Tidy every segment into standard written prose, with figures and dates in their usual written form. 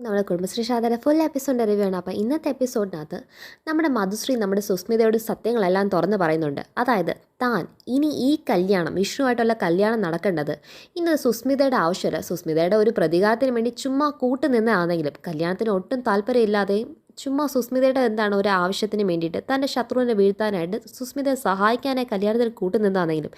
നമ്മുടെ കുടുംബശ്രീ ശാഖയുടെ full എപ്പിസോഡിൻ്റെ review ആണ്. അപ്പോൾ ഇന്നത്തെ എപ്പിസോഡിനകത്ത് നമ്മുടെ മധുശ്രീ നമ്മുടെ സുസ്മിതയോട് സത്യങ്ങളെല്ലാം തുറന്ന് പറയുന്നുണ്ട്. അതായത് താൻ ഇനി ഈ കല്യാണം വിഷ്ണുവായിട്ടുള്ള കല്യാണം നടക്കേണ്ടത് ഇന്നത് സുസ്മിതയുടെ ആവശ്യമല്ല. സുസ്മിതയുടെ ഒരു പ്രതികാരത്തിന് വേണ്ടി ചുമ്മാ കൂട്ടുനിന്നാണെങ്കിലും കല്യാണത്തിന് ഒട്ടും താല്പര്യമില്ലാതെയും ചുമ്മാ സുസ്മിതയുടെ എന്താണ് ഒരു ആവശ്യത്തിന് വേണ്ടിയിട്ട് തൻ്റെ ശത്രുവിനെ വീഴ്ത്താനായിട്ട് സുസ്മിതയെ സഹായിക്കാനായി കല്യാണത്തിന് കൂട്ടുനിന്നാണെങ്കിലും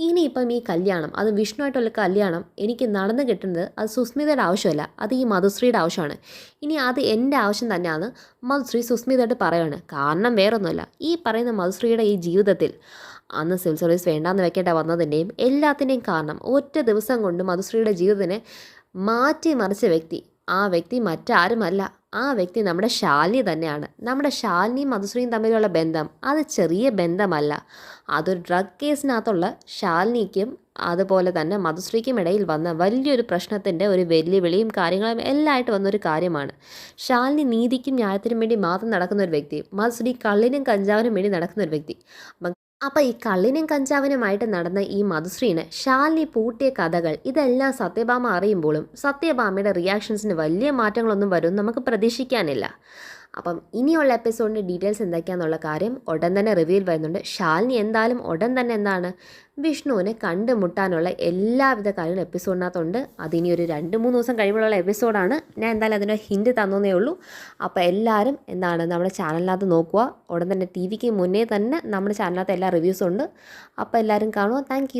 ഇനിയിപ്പം ഈ കല്യാണം അത് വിഷ്ണുവായിട്ടുള്ള കല്യാണം എനിക്ക് നടന്നു കിട്ടുന്നത് അത് സുസ്മിതയുടെ ആവശ്യമല്ല, അത് ഈ മധുശ്രീയുടെ ആവശ്യമാണ്. ഇനി അത് എൻ്റെ ആവശ്യം തന്നെയാണ് മധുശ്രീ സുസ്മിതയോട് പറയുകയാണ്. കാരണം വേറൊന്നുമല്ല, ഈ പറയുന്ന മധുശ്രീയുടെ ഈ ജീവിതത്തിൽ അന്ന് സിവിൽ സർവീസ് വേണ്ടാന്ന് വെക്കേണ്ട വന്നതിൻ്റെയും എല്ലാത്തിൻ്റെയും കാരണം ഒറ്റ ദിവസം കൊണ്ട് മധുശ്രീയുടെ ജീവിതത്തിനെ മാറ്റിമറിച്ച വ്യക്തി, ആ വ്യക്തി മറ്റാരുമല്ല, ആ വ്യക്തി നമ്മുടെ ശാലിനി തന്നെയാണ്. നമ്മുടെ ശാലിനിയും മധുശ്രീയും തമ്മിലുള്ള ബന്ധം അത് ചെറിയ ബന്ധമല്ല, അതൊരു ഡ്രഗ് കേസിനകത്തുള്ള ശാലിനിക്കും അതുപോലെ തന്നെ മധുശ്രീക്കും ഇടയിൽ വന്ന വലിയൊരു പ്രശ്നത്തിൻ്റെ ഒരു വെല്ലുവിളിയും കാര്യങ്ങളും എല്ലാമായിട്ട് വന്നൊരു കാര്യമാണ്. ശാലിനി നീതിക്കും ന്യായത്തിനും വേണ്ടി മാത്രം നടക്കുന്ന ഒരു വ്യക്തി, മധുശ്രീ കള്ളിനും കഞ്ചാവിനും വേണ്ടി നടക്കുന്ന ഒരു വ്യക്തി. അപ്പോൾ ഈ കള്ളിനും കഞ്ചാവിനുമായിട്ട് നടന്ന ഈ മധുശ്രീന് ശാലിനി പൂട്ടിയ കഥകൾ ഇതെല്ലാം സത്യഭാമ അറിയുമ്പോഴും സത്യഭാമയുടെ റിയാക്ഷൻസിന് വലിയ മാറ്റങ്ങളൊന്നും വരും നമുക്ക് പ്രതീക്ഷിക്കാനില്ല. അപ്പം ഇനിയുള്ള എപ്പിസോഡിൻ്റെ ഡീറ്റെയിൽസ് എന്തൊക്കെയാണെന്നുള്ള കാര്യം ഉടൻ തന്നെ റിവീൽ വരുന്നുണ്ട്. ശാലിനി എന്തായാലും ഉടൻ തന്നെ എന്താണ് വിഷ്ണുവിനെ കണ്ടുമുട്ടാനുള്ള എല്ലാവിധ കാര്യങ്ങളും എപ്പിസോഡിനകത്തുണ്ട്. അതിനി ഒരു 2-3 ദിവസം കഴിയുമ്പോഴുള്ള എപ്പിസോഡാണ്. ഞാൻ എന്തായാലും അതിൻ്റെ ഹിൻഡ് തന്നേ ഉള്ളൂ. അപ്പോൾ എല്ലാവരും എന്താണ് നമ്മുടെ ചാനലിനകത്ത് നോക്കുക. ഉടൻ തന്നെ TV ക്ക് മുന്നേ തന്നെ നമ്മുടെ ചാനലിനകത്ത് എല്ലാ റിവ്യൂസും ഉണ്ട്. അപ്പോൾ എല്ലാവരും കാണുക. താങ്ക്